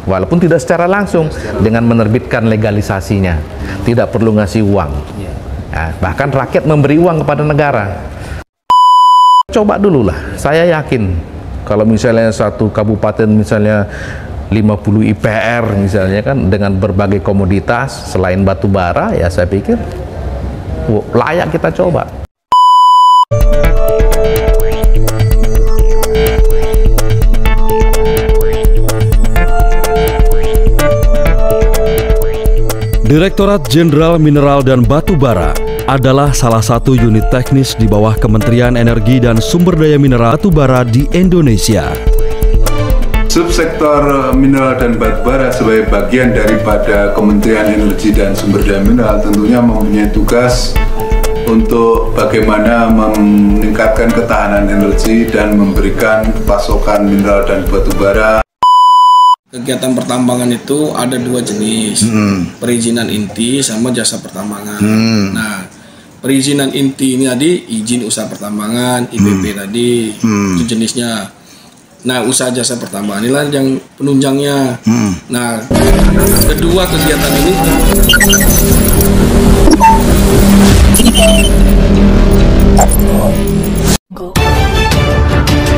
walaupun tidak secara langsung dengan menerbitkan legalisasinya, tidak perlu ngasih uang. Nah, bahkan rakyat memberi uang kepada negara. Coba dulu lah, saya yakin kalau misalnya satu kabupaten misalnya 50 IPR misalnya kan dengan berbagai komoditas selain batu bara, ya saya pikir layak kita coba. Direktorat Jenderal Mineral dan Batu Bara adalah salah satu unit teknis di bawah Kementerian Energi dan Sumber Daya Mineral Batu Bara di Indonesia. Subsektor mineral dan batu bara sebagai bagian daripada Kementerian Energi dan Sumber Daya Mineral tentunya mempunyai tugas untuk bagaimana meningkatkan ketahanan energi dan memberikan pasokan mineral dan batu bara. Kegiatan pertambangan itu ada dua jenis, perizinan inti sama jasa pertambangan. Nah, perizinan inti ini tadi izin usaha pertambangan, IPP tadi, itu jenisnya. Nah, usaha jasa pertambangan inilah yang penunjangnya. Nah, kedua kegiatan ini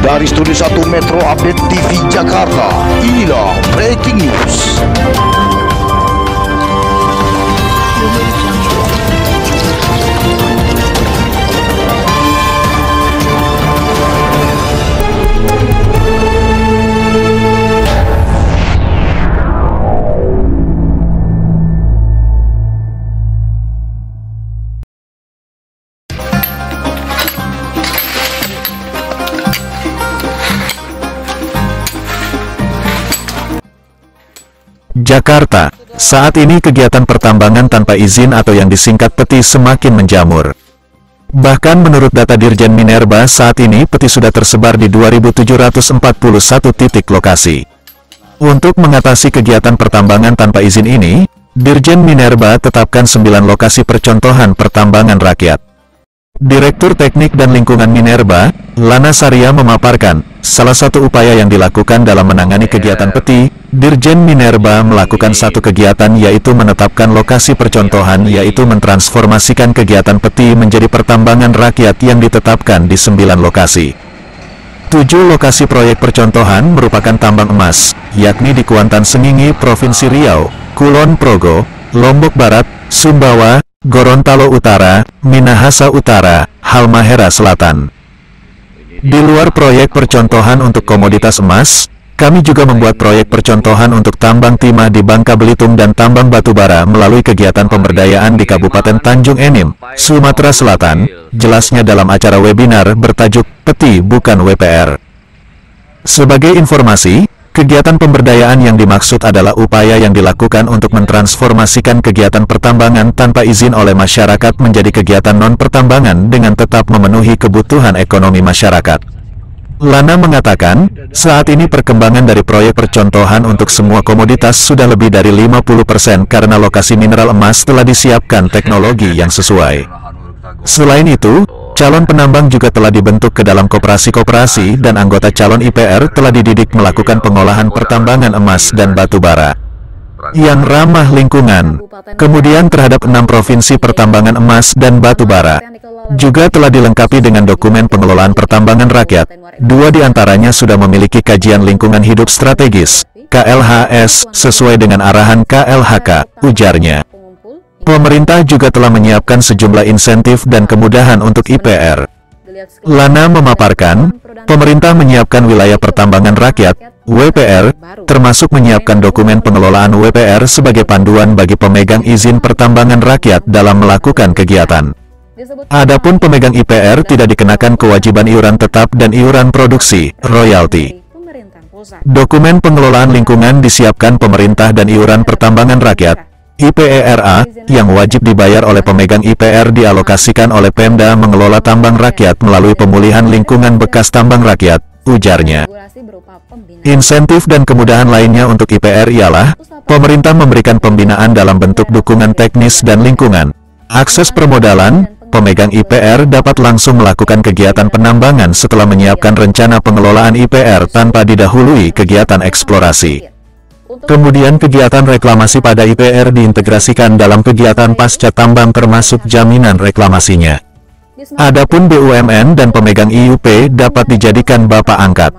dari Studio 1 Metro Update TV Jakarta, inilah Breaking News. Jakarta, saat ini kegiatan pertambangan tanpa izin atau yang disingkat peti semakin menjamur. Bahkan menurut data Dirjen Minerba saat ini peti sudah tersebar di 2.741 titik lokasi. Untuk mengatasi kegiatan pertambangan tanpa izin ini, Dirjen Minerba tetapkan 9 lokasi percontohan pertambangan rakyat. Direktur Teknik dan Lingkungan Minerba, Lana Saria memaparkan, salah satu upaya yang dilakukan dalam menangani kegiatan peti, Dirjen Minerba melakukan satu kegiatan yaitu menetapkan lokasi percontohan yaitu mentransformasikan kegiatan peti menjadi pertambangan rakyat yang ditetapkan di 9 lokasi. 7 lokasi proyek percontohan merupakan tambang emas, yakni di Kuantan Sengingi, Provinsi Riau, Kulon Progo, Lombok Barat, Sumbawa, Gorontalo Utara, Minahasa Utara, Halmahera Selatan. Di luar proyek percontohan untuk komoditas emas, kami juga membuat proyek percontohan untuk tambang timah di Bangka Belitung dan tambang batubara melalui kegiatan pemberdayaan di Kabupaten Tanjung Enim, Sumatera Selatan, jelasnya dalam acara webinar bertajuk Peti Bukan WPR. Sebagai informasi, kegiatan pemberdayaan yang dimaksud adalah upaya yang dilakukan untuk mentransformasikan kegiatan pertambangan tanpa izin oleh masyarakat menjadi kegiatan non-pertambangan dengan tetap memenuhi kebutuhan ekonomi masyarakat. Lana mengatakan, saat ini perkembangan dari proyek percontohan untuk semua komoditas sudah lebih dari 50% karena lokasi mineral emas telah disiapkan teknologi yang sesuai. Selain itu, calon penambang juga telah dibentuk ke dalam koperasi-koperasi dan anggota calon IPR telah dididik melakukan pengolahan pertambangan emas dan batu bara yang ramah lingkungan. Kemudian terhadap 6 provinsi pertambangan emas dan batu bara juga telah dilengkapi dengan dokumen pengelolaan pertambangan rakyat. 2 diantaranya sudah memiliki kajian lingkungan hidup strategis, KLHS, sesuai dengan arahan KLHK, ujarnya. Pemerintah juga telah menyiapkan sejumlah insentif dan kemudahan untuk IPR. Lana memaparkan, pemerintah menyiapkan wilayah pertambangan rakyat, WPR, termasuk menyiapkan dokumen pengelolaan WPR sebagai panduan bagi pemegang izin pertambangan rakyat dalam melakukan kegiatan. Adapun pemegang IPR tidak dikenakan kewajiban iuran tetap dan iuran produksi, royalti. Dokumen pengelolaan lingkungan disiapkan pemerintah dan iuran pertambangan rakyat, IPERA, yang wajib dibayar oleh pemegang IPR dialokasikan oleh Pemda mengelola tambang rakyat melalui pemulihan lingkungan bekas tambang rakyat, ujarnya. Insentif dan kemudahan lainnya untuk IPR ialah, pemerintah memberikan pembinaan dalam bentuk dukungan teknis dan lingkungan, akses permodalan, pemegang IPR dapat langsung melakukan kegiatan penambangan setelah menyiapkan rencana pengelolaan IPR tanpa didahului kegiatan eksplorasi. Kemudian kegiatan reklamasi pada IPR diintegrasikan dalam kegiatan pasca tambang termasuk jaminan reklamasinya. Adapun BUMN dan pemegang IUP dapat dijadikan bapak angkat.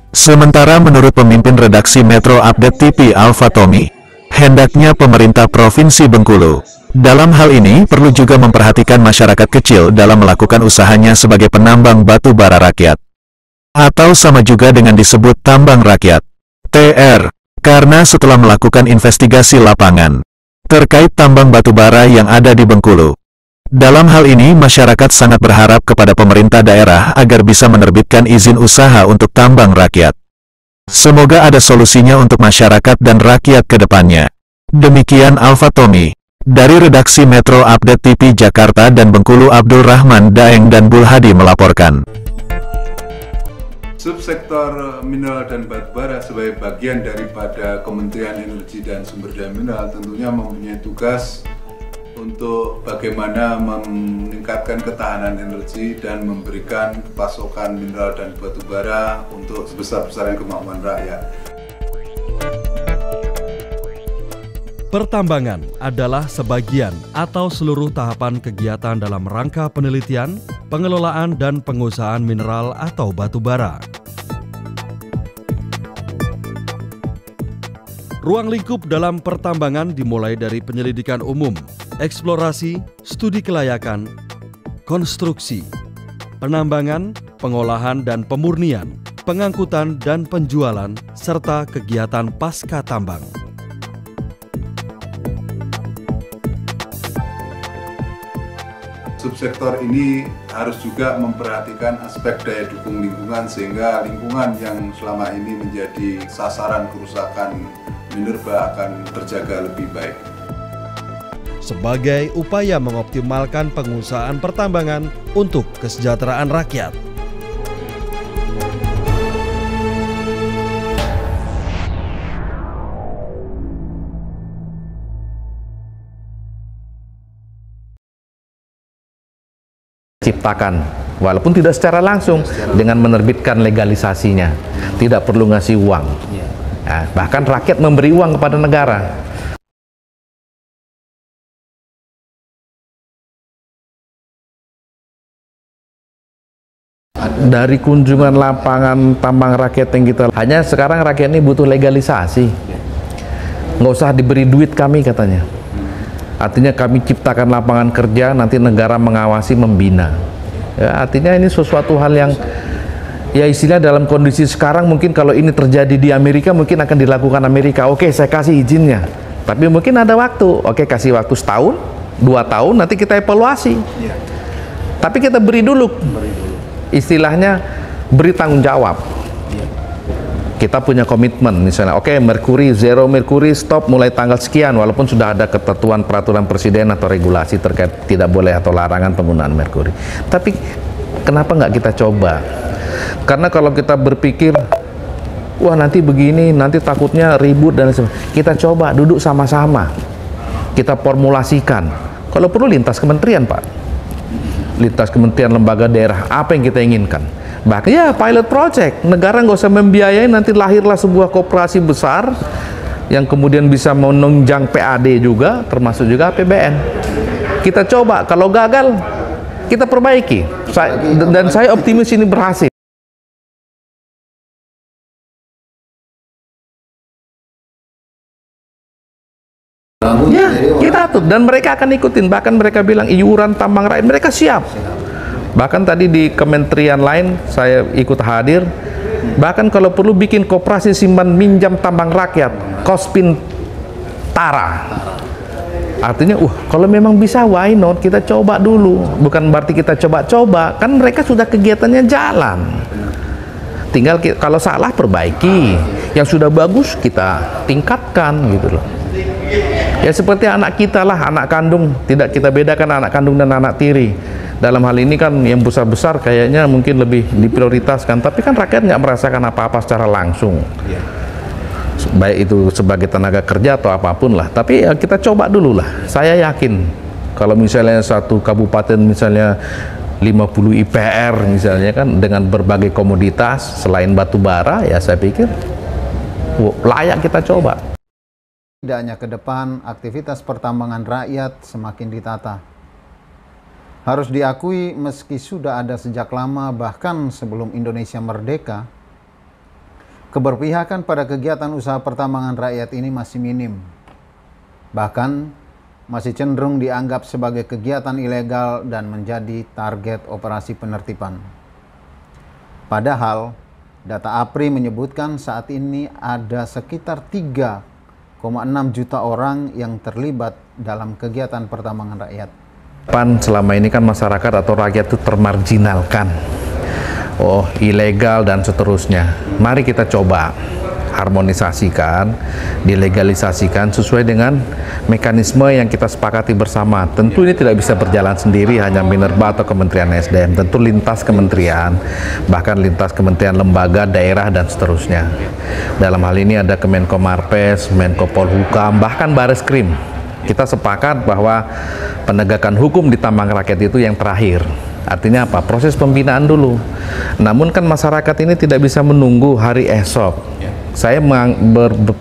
Sementara menurut pemimpin redaksi Metro Update TV Alfa Tommy, hendaknya pemerintah Provinsi Bengkulu dalam hal ini perlu juga memperhatikan masyarakat kecil dalam melakukan usahanya sebagai penambang batu bara rakyat. Atau sama juga dengan disebut tambang rakyat, TR. Karena setelah melakukan investigasi lapangan terkait tambang batu bara yang ada di Bengkulu, dalam hal ini masyarakat sangat berharap kepada pemerintah daerah agar bisa menerbitkan izin usaha untuk tambang rakyat. Semoga ada solusinya untuk masyarakat dan rakyat ke depannya. Demikian Alfa Tommy dari redaksi Metro Update TV Jakarta dan Bengkulu. Abdul Rahman Daeng dan Bul Hadi melaporkan. Subsektor mineral dan batubara sebagai bagian daripada Kementerian Energi dan Sumber Daya Mineral tentunya mempunyai tugas untuk bagaimana meningkatkan ketahanan energi dan memberikan pasokan mineral dan batubara untuk sebesar-besarnya kemampuan rakyat. Pertambangan adalah sebagian atau seluruh tahapan kegiatan dalam rangka penelitian, pengelolaan dan pengusahaan mineral atau batu bara. Ruang lingkup dalam pertambangan dimulai dari penyelidikan umum, eksplorasi, studi kelayakan, konstruksi, penambangan, pengolahan dan pemurnian, pengangkutan dan penjualan, serta kegiatan pasca tambang. Subsektor ini harus juga memperhatikan aspek daya dukung lingkungan sehingga lingkungan yang selama ini menjadi sasaran kerusakan minerba akan terjaga lebih baik. Sebagai upaya mengoptimalkan pengusahaan pertambangan untuk kesejahteraan rakyat. Ciptakan, walaupun tidak secara langsung, dengan menerbitkan legalisasinya, tidak perlu ngasih uang. Nah, bahkan rakyat memberi uang kepada negara. Dari kunjungan lapangan tambang rakyat yang kita, hanya sekarang rakyat ini butuh legalisasi. Nggak usah diberi duit kami katanya. Artinya kami ciptakan lapangan kerja, nanti negara mengawasi, membina. Ya, artinya ini sesuatu hal yang, ya istilah dalam kondisi sekarang mungkin kalau ini terjadi di Amerika mungkin akan dilakukan Amerika. Oke, saya kasih izinnya. Tapi mungkin ada waktu. Oke, kasih waktu setahun, 2 tahun, nanti kita evaluasi. Tapi kita beri dulu. Istilahnya beri tanggung jawab. Kita punya komitmen, misalnya, oke, merkuri, zero merkuri, stop mulai tanggal sekian, walaupun sudah ada ketentuan peraturan presiden atau regulasi terkait tidak boleh atau larangan penggunaan merkuri. Tapi kenapa nggak kita coba? Karena kalau kita berpikir, wah nanti begini, nanti takutnya ribut dan sebagainya. Kita coba duduk sama-sama, kita formulasikan. Kalau perlu lintas kementerian, Pak, lintas kementerian, lembaga daerah, apa yang kita inginkan. Bahkan ya pilot project, negara nggak usah membiayai, nanti lahirlah sebuah koperasi besar yang kemudian bisa menunjang PAD juga, termasuk juga APBN. Kita coba, kalau gagal kita perbaiki. Dan saya optimis ini berhasil. Ya, kita atur dan mereka akan ikutin. Bahkan mereka bilang iuran tambang rakyat, mereka siap. Bahkan tadi di kementerian lain saya ikut hadir, bahkan kalau perlu bikin koperasi simpan minjam tambang rakyat, Kospin Tara. Artinya, kalau memang bisa, why not? Kita coba dulu. Bukan berarti kita coba-coba, kan mereka sudah kegiatannya jalan. Tinggal kalau salah perbaiki, yang sudah bagus kita tingkatkan gitu loh. Ya seperti anak kita lah, anak kandung, tidak kita bedakan anak kandung dan anak tiri. Dalam hal ini kan yang besar-besar kayaknya mungkin lebih diprioritaskan, tapi kan rakyat nggak merasakan apa-apa secara langsung, baik itu sebagai tenaga kerja atau apapun lah. Tapi ya kita coba dulu lah. Saya yakin kalau misalnya satu kabupaten misalnya 50 IPR misalnya kan dengan berbagai komoditas selain batu bara, ya saya pikir layak kita coba. Tidak hanya ke depan, aktivitas pertambangan rakyat semakin ditata. Harus diakui, meski sudah ada sejak lama, bahkan sebelum Indonesia merdeka, keberpihakan pada kegiatan usaha pertambangan rakyat ini masih minim. Bahkan, masih cenderung dianggap sebagai kegiatan ilegal dan menjadi target operasi penertiban. Padahal, data APRI menyebutkan saat ini ada sekitar 3,6 juta orang yang terlibat dalam kegiatan pertambangan rakyat. Selama ini kan masyarakat atau rakyat itu termarginalkan, ilegal dan seterusnya. Mari kita coba harmonisasikan, dilegalisasikan sesuai dengan mekanisme yang kita sepakati bersama. Tentu ini tidak bisa berjalan sendiri hanya Minerba atau Kementerian SDM, tentu lintas kementerian, bahkan lintas kementerian, lembaga, daerah, dan seterusnya. Dalam hal ini ada Kemenko Marves, Menko Polhukam, bahkan Bareskrim. Kita sepakat bahwa penegakan hukum di tambang rakyat itu yang terakhir. Artinya apa? Proses pembinaan dulu. Namun kan masyarakat ini tidak bisa menunggu hari esok. Saya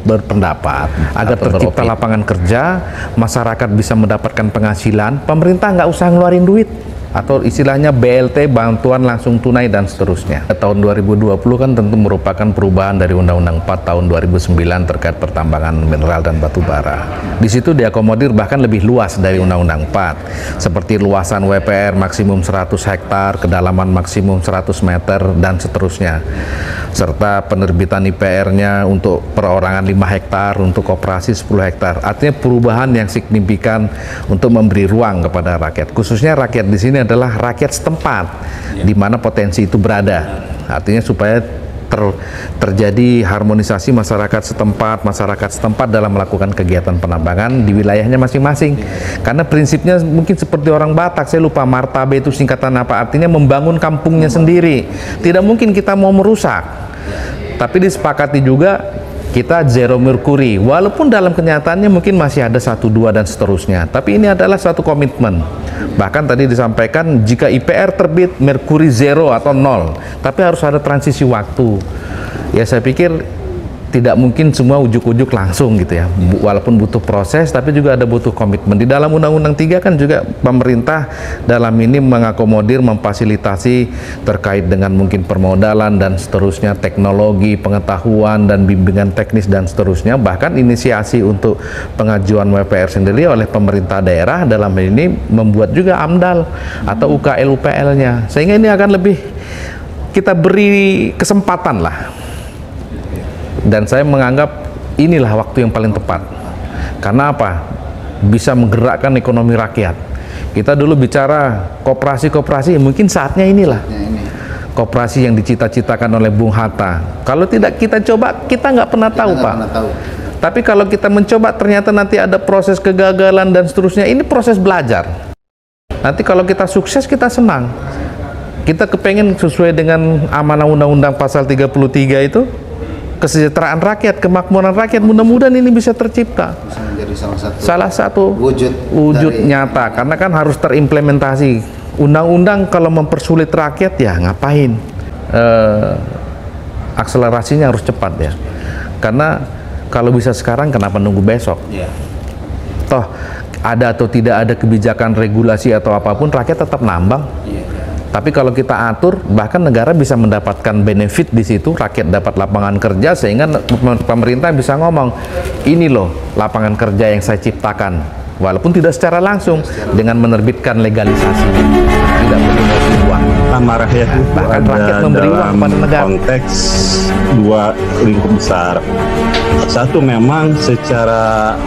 berpendapat agar tercipta lapangan kerja, masyarakat bisa mendapatkan penghasilan, pemerintah nggak usah ngeluarin duit, atau istilahnya BLT, bantuan langsung tunai dan seterusnya. Tahun 2020 kan tentu merupakan perubahan dari Undang-Undang 4 tahun 2009 terkait pertambangan mineral dan batu bara. Di situ diakomodir bahkan lebih luas dari Undang-Undang 4, seperti luasan WPR maksimum 100 hektar, kedalaman maksimum 100 meter dan seterusnya. Serta penerbitan IPR-nya untuk perorangan 5 hektar, untuk koperasi 10 hektar. Artinya perubahan yang signifikan untuk memberi ruang kepada rakyat. Khususnya rakyat di sini adalah rakyat setempat, di mana potensi itu berada. Artinya supaya terjadi harmonisasi masyarakat setempat dalam melakukan kegiatan penambangan di wilayahnya masing-masing. Karena prinsipnya mungkin seperti orang Batak, saya lupa martabe itu singkatan apa, artinya membangun kampungnya sendiri. Tidak mungkin kita mau merusak. Tapi disepakati juga kita zero merkuri, walaupun dalam kenyataannya mungkin masih ada 1, 2 dan seterusnya. Tapi ini adalah satu komitmen. Bahkan tadi disampaikan jika IPR terbit merkuri 0 atau 0, tapi harus ada transisi waktu. Ya saya pikir tidak mungkin semua ujuk-ujuk langsung gitu ya, walaupun butuh proses, tapi juga ada butuh komitmen. Di dalam Undang-Undang 3 kan juga pemerintah dalam ini mengakomodir, memfasilitasi terkait dengan mungkin permodalan dan seterusnya, teknologi, pengetahuan dan bimbingan teknis dan seterusnya. Bahkan inisiasi untuk pengajuan WPR sendiri oleh pemerintah daerah dalam ini membuat juga AMDAL atau UKL UPL-nya, sehingga ini akan lebih kita beri kesempatan lah. Dan saya menganggap inilah waktu yang paling tepat. Karena apa? Bisa menggerakkan ekonomi rakyat. Kita dulu bicara koperasi-koperasi, mungkin saatnya inilah. Koperasi yang dicita-citakan oleh Bung Hatta. Kalau tidak kita coba, kita nggak pernah tahu, Pak. Tapi kalau kita mencoba, ternyata nanti ada proses kegagalan dan seterusnya. Ini proses belajar. Nanti kalau kita sukses, kita senang. Kita kepengen sesuai dengan amanah Undang-Undang pasal 33 itu, kesejahteraan rakyat, kemakmuran rakyat, mudah-mudahan ini bisa tercipta. Bisa menjadi salah satu wujud nyata, karena kan harus terimplementasi. Undang-undang kalau mempersulit rakyat ya ngapain? Akselerasinya harus cepat ya. Karena kalau bisa sekarang kenapa nunggu besok? Toh ada atau tidak ada kebijakan regulasi atau apapun, rakyat tetap nambang. Tapi kalau kita atur, bahkan negara bisa mendapatkan benefit di situ, rakyat dapat lapangan kerja, sehingga pemerintah bisa ngomong, ini loh lapangan kerja yang saya ciptakan, walaupun tidak secara langsung, dengan menerbitkan legalisasi, tidak perlu ngasih uang. Tambang rakyat itu bahkan ada rakyat memberi uang kepada negara. Konteks dua lingkup besar. Satu, memang secara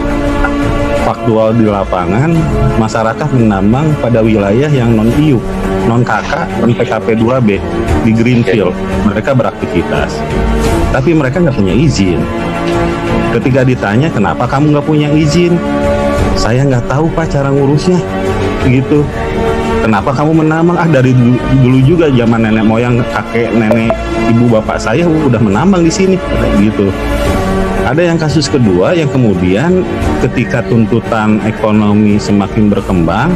faktual di lapangan, masyarakat menambang pada wilayah yang non-IUP, non-KK, dan PKP 2B di Greenfield. Mereka beraktivitas, tapi mereka nggak punya izin. Ketika ditanya, kenapa kamu nggak punya izin? Saya nggak tahu, Pak, cara ngurusnya. Gitu. Kenapa kamu menambang? Dari dulu juga zaman nenek moyang, kakek, nenek, ibu, bapak saya udah menambang di sini. Gitu. Ada yang kasus kedua yang kemudian ketika tuntutan ekonomi semakin berkembang,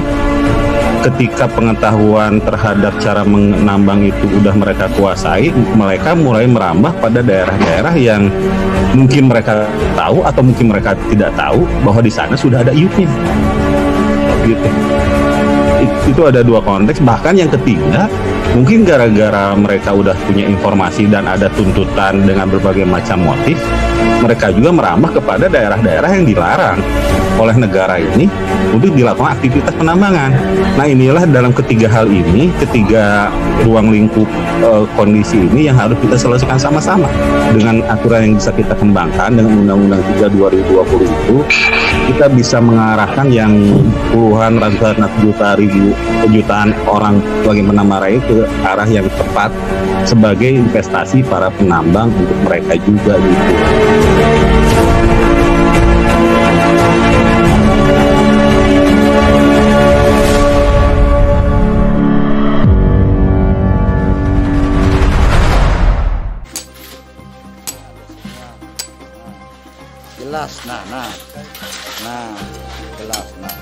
ketika pengetahuan terhadap cara menambang itu udah mereka kuasai, mereka mulai merambah pada daerah-daerah yang Mungkin mereka tahu atau mungkin mereka tidak tahu bahwa di sana sudah ada IUP-nya. Gitu. Itu ada dua konteks. Bahkan yang ketiga, mungkin gara-gara mereka udah punya informasi dan ada tuntutan dengan berbagai macam motif, mereka juga merambah kepada daerah-daerah yang dilarang oleh negara ini untuk dilakukan aktivitas penambangan. Nah, inilah dalam ketiga hal ini, ketiga ruang lingkup kondisi ini yang harus kita selesaikan sama-sama. Dengan aturan yang bisa kita kembangkan dengan Undang-Undang 3 2020 itu, kita bisa mengarahkan yang puluhan, ratusan, jutaan orang sebagai penambang rakyat ke arah yang tepat sebagai investasi para penambang untuk mereka juga gitu. Jelas, nah, jelas, nah.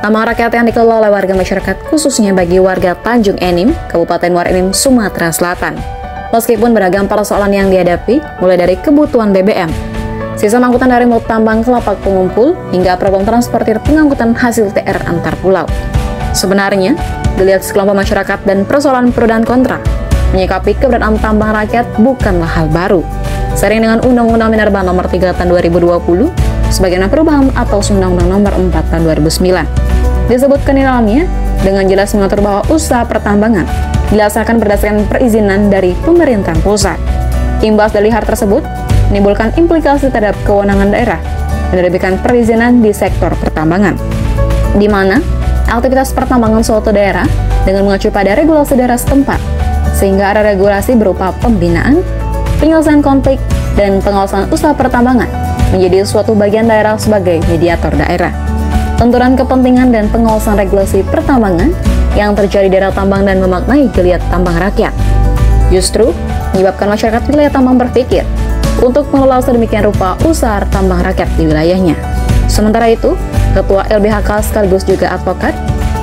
Tambang rakyat yang dikelola oleh warga masyarakat khususnya bagi warga Tanjung Enim, Kabupaten Muara Enim, Sumatera Selatan. Meskipun beragam persoalan yang dihadapi, mulai dari kebutuhan BBM, sisa angkutan dari mulut tambang kelapa pengumpul, hingga problem transportir pengangkutan hasil TR antar pulau. Sebenarnya, dilihat sekelompok masyarakat dan persoalan pro dan kontra, menyikapi keberadaan tambang rakyat bukanlah hal baru. Sering dengan Undang-Undang Minerba Nomor 3 Tahun 2020, sebagai perubahan atas Undang-Undang Nomor 4 Tahun 2009. Disebutkan di dalamnya dengan jelas mengatur bahwa usaha pertambangan dilaksanakan berdasarkan perizinan dari pemerintah pusat. Imbas dari hal tersebut menimbulkan implikasi terhadap kewenangan daerah menerbitkan perizinan di sektor pertambangan, di mana aktivitas pertambangan suatu daerah dengan mengacu pada regulasi daerah setempat, sehingga ada regulasi berupa pembinaan, penyelesaian konflik, dan pengawasan usaha pertambangan menjadi suatu bagian daerah sebagai mediator daerah. Tenturan kepentingan dan pengawasan regulasi pertambangan yang terjadi di daerah tambang dan memaknai geliat tambang rakyat justru menyebabkan masyarakat wilayah tambang berpikir untuk mengelola sedemikian rupa usaha tambang rakyat di wilayahnya. Sementara itu, Ketua LBHK sekaligus juga advokat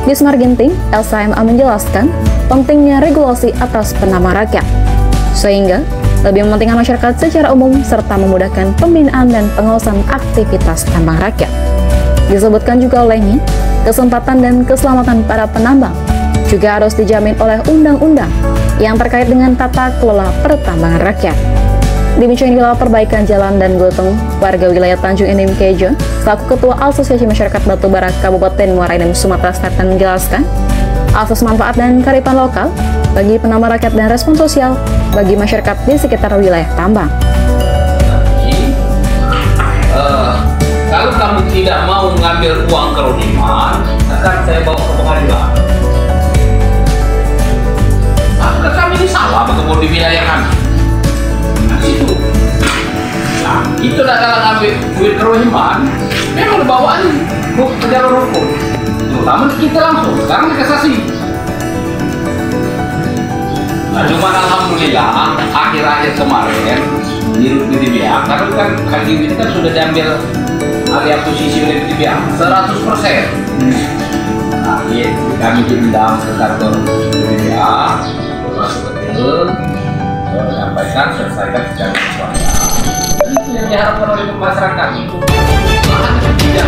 Bismar Ginting, LSMA menjelaskan pentingnya regulasi atas penambang rakyat, sehingga lebih mementingkan masyarakat secara umum serta memudahkan pembinaan dan pengawasan aktivitas tambang rakyat. Disebutkan juga olehnya, kesempatan dan keselamatan para penambang juga harus dijamin oleh undang-undang yang terkait dengan tata kelola pertambangan rakyat. Demikian juga perbaikan jalan dan gotong warga wilayah Tanjung Enim Kejo, selaku Ketua Asosiasi Masyarakat Batubara Kabupaten Muara Enim Sumatera Selatan menjelaskan, asas manfaat dan kearifan lokal bagi penambang rakyat dan respon sosial bagi masyarakat di sekitar wilayah tambang. Kalau kamu tidak mau mengambil uang keruniman, akan saya bawa ke pengadilan. Apakah kami ini salah bertemu di wilayah kami? Nah, itu. Nah, itu adalah ngambil duit keruniman, memang bawaan ke jalur hukum. Terutama kita langsung, sekarang dikasasi. Nah, cuma alhamdulillah akhir-akhir kemarin di BTBA, karena kan kaki ini kan sudah diambil alih posisi oleh BTBA 100%. Nah, kami diundang ke kantor BTBA, masuk betul, menyampaikan selesaikan secara sesuai. Itu yang diharapkan oleh masyarakat itu. Tidak